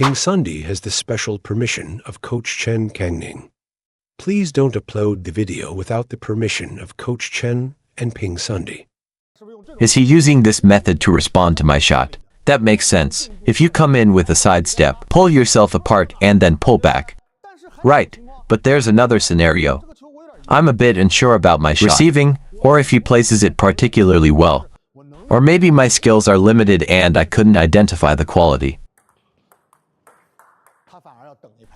PingSunday has the special permission of Coach Chen Kangning. Please don't upload the video without the permission of Coach Chen and PingSunday. Is he using this method to respond to my shot? That makes sense. If you come in with a sidestep, pull yourself apart and then pull back. Right, but there's another scenario. I'm a bit unsure about my shot receiving, or if he places it particularly well. Or maybe my skills are limited and I couldn't identify the quality.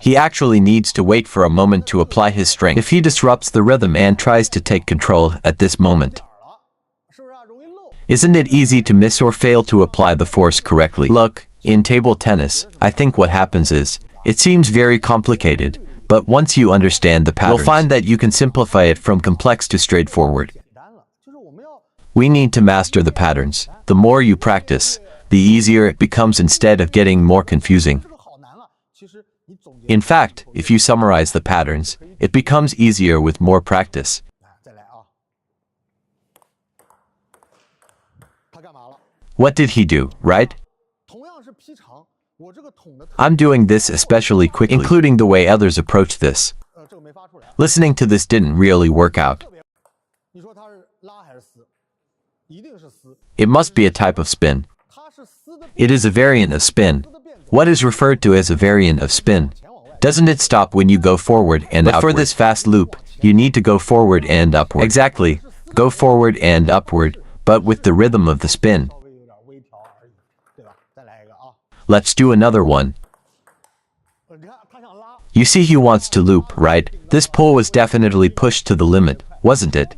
He actually needs to wait for a moment to apply his strength. If he disrupts the rhythm and tries to take control at this moment, isn't it easy to miss or fail to apply the force correctly? Look, in table tennis, I think what happens is, it seems very complicated, but once you understand the patterns, you'll find that you can simplify it from complex to straightforward. We need to master the patterns. The more you practice, the easier it becomes instead of getting more confusing. In fact, if you summarize the patterns, it becomes easier with more practice. What did he do, right? I'm doing this especially quickly, including the way others approach this. Listening to this didn't really work out. It must be a type of spin. It is a variant of spin. What is referred to as a variant of spin? Doesn't it stop when you go forward and outward? For this fast loop, you need to go forward and upward. Exactly, go forward and upward, but with the rhythm of the spin. Let's do another one. You see he wants to loop, right? This pull was definitely pushed to the limit, wasn't it?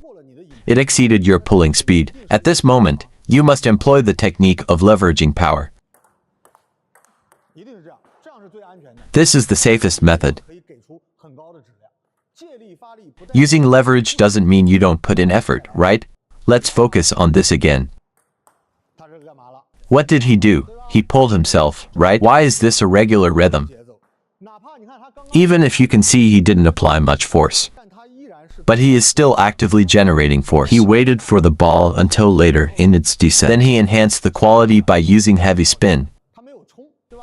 It exceeded your pulling speed. At this moment, you must employ the technique of leveraging power. This is the safest method. Using leverage doesn't mean you don't put in effort, right? Let's focus on this again. What did he do? He pulled himself, right? Why is this a regular rhythm? Even if you can see he didn't apply much force. But he is still actively generating force. He waited for the ball until later in its descent. Then he enhanced the quality by using heavy spin.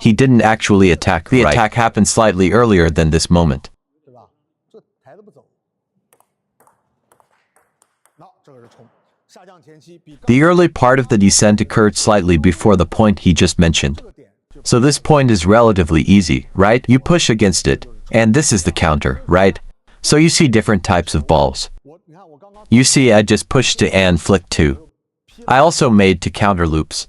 He didn't actually attack. The attack happened slightly earlier than this moment. The early part of the descent occurred slightly before the point he just mentioned. So this point is relatively easy, right? You push against it, and this is the counter, right? So you see different types of balls. You see I just pushed to and flicked to. I also made to counter loops.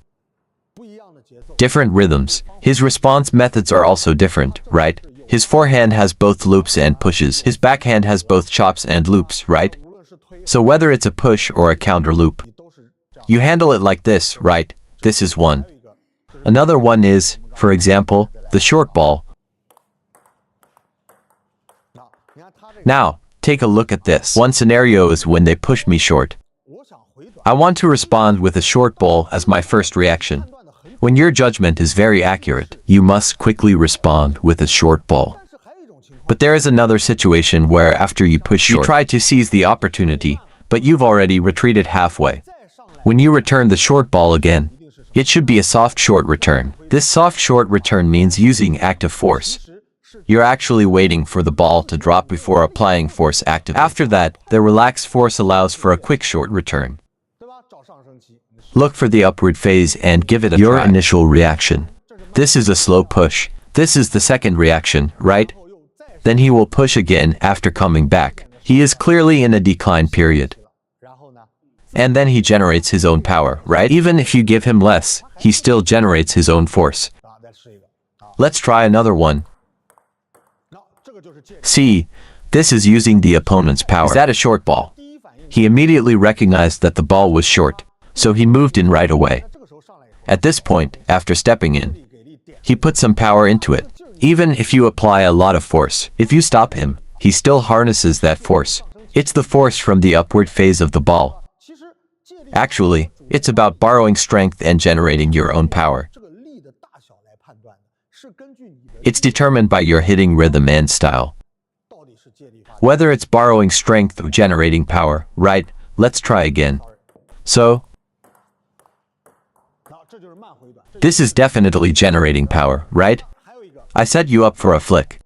Different rhythms. His response methods are also different, right? His forehand has both loops and pushes. His backhand has both chops and loops, right? So whether it's a push or a counter loop, you handle it like this, right? This is one. Another one is, for example, the short ball. Now, take a look at this. One scenario is when they push me short. I want to respond with a short ball as my first reaction. When your judgment is very accurate, you must quickly respond with a short ball. But there is another situation where after you push short, you try to seize the opportunity, but you've already retreated halfway. When you return the short ball again, it should be a soft short return. This soft short return means using active force. You're actually waiting for the ball to drop before applying force actively. After that, the relaxed force allows for a quick short return. Look for the upward phase and give it a try. Initial reaction. This is a slow push. This is the second reaction, right? Then he will push again after coming back. He is clearly in a decline period. And then he generates his own power, right? Even if you give him less, he still generates his own force. Let's try another one. See, this is using the opponent's power. Is that a short ball? He immediately recognized that the ball was short, so he moved in right away. At this point, after stepping in, he put some power into it. Even if you apply a lot of force, if you stop him, he still harnesses that force. It's the force from the upward phase of the ball. Actually, it's about borrowing strength and generating your own power. It's determined by your hitting rhythm and style. Whether it's borrowing strength or generating power, right? Let's try again. So, this is definitely generating power, right? I set you up for a flick.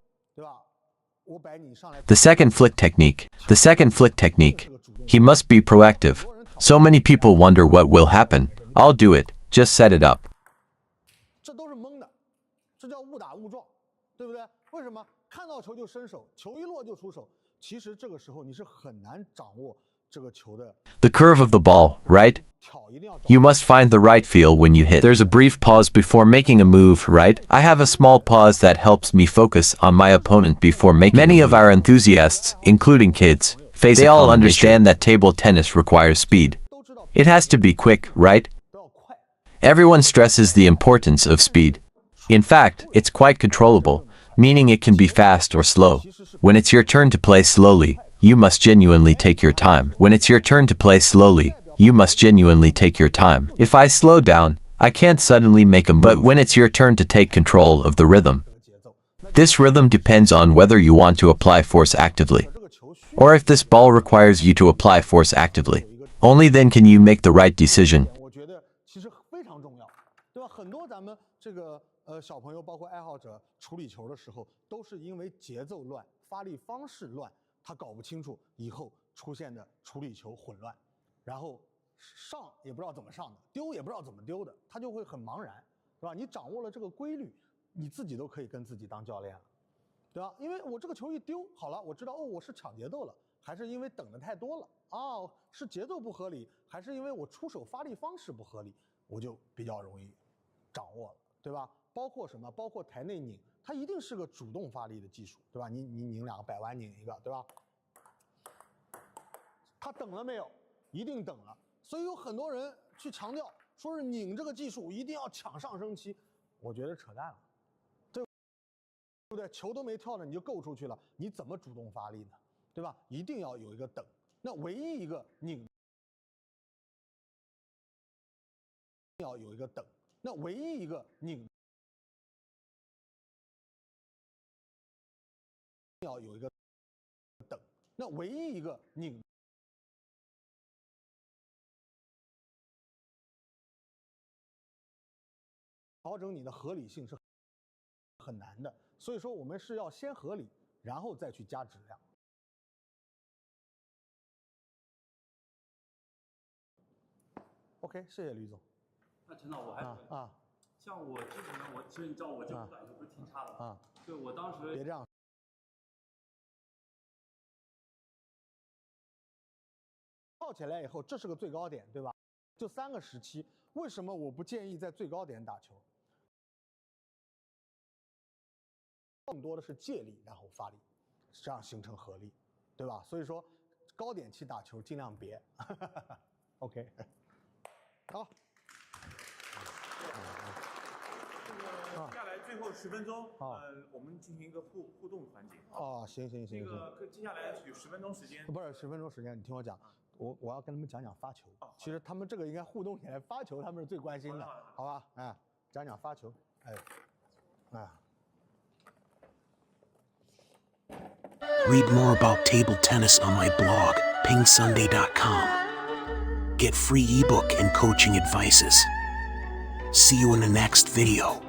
The second flick technique. The second flick technique. He must be proactive. So many people wonder what will happen. I'll do it. Just set it up. 这都是蒙的，这叫误打误撞，对不对？为什么看到球就伸手，球一落就出手？其实这个时候你是很难掌握这个球的。The curve of the ball, right? You must find the right feel when you hit. There's a brief pause before making a move, right? I have a small pause that helps me focus on my opponent before making. Many of our enthusiasts, including kids, they all understand that table tennis requires speed. It has to be quick, right? Everyone stresses the importance of speed. In fact, it's quite controllable, meaning it can be fast or slow. When it's your turn to play slowly, you must genuinely take your time. When it's your turn to play slowly, you must genuinely take your time. If I slow down, I can't suddenly make a move. But when it's your turn to take control of the rhythm, this rhythm depends on whether you want to apply force actively, or if this ball requires you to apply force actively. Only then can you make the right decision. 我觉得其实非常重要，对吧？很多咱们这个小朋友，包括爱好者处理球的时候，都是因为节奏乱、发力方式乱，他搞不清楚以后出现的处理球混乱，然后上也不知道怎么上的，丢也不知道怎么丢的，他就会很茫然，对吧？你掌握了这个规律，你自己都可以跟自己当教练了，对吧？因为我这个球一丢，好了，我知道哦，我是抢节奏了，还是因为等的太多了啊？是节奏不合理，还是因为我出手发力方式不合理？我就比较容易掌握了，对吧？包括什么？包括台内拧，它一定是个主动发力的技术，对吧？你拧两个摆弯拧一个，对吧？他等了没有？一定等了。所以有很多人去强调，说是拧这个技术一定要抢上升期，我觉得扯淡了，对不对？球都没跳呢，你就够出去了，你怎么主动发力呢？对吧？一定要有一个等。那唯一一个拧，要有一个等。那唯一一个拧，要有一个等。那唯一一个拧。调整你的合理性是很难的，所以说我们是要先合理，然后再去加质量。OK， 谢谢吕总。那陈导，我还像我之前，其实你知道我这个短球不是挺差的吗？就我当时别这样，跳起来以后，这是个最高点，对吧？就3个时期，为什么我不建议在最高点打球？更多的是借力，然后发力，这样形成合力，对吧？所以说，高点期打球尽量别。OK， 好。接下来最后10分钟，我们进行一个互动环节。哦，行。这个接下来有10分钟时间。不是10分钟时间，你听我讲，我要跟他们讲发球。其实他们这个应该互动起来，发球他们是最关心的，好吧？哎，讲发球，Read more about table tennis on my blog, PingSunday.com. Get free ebook and coaching advices. See you in the next video.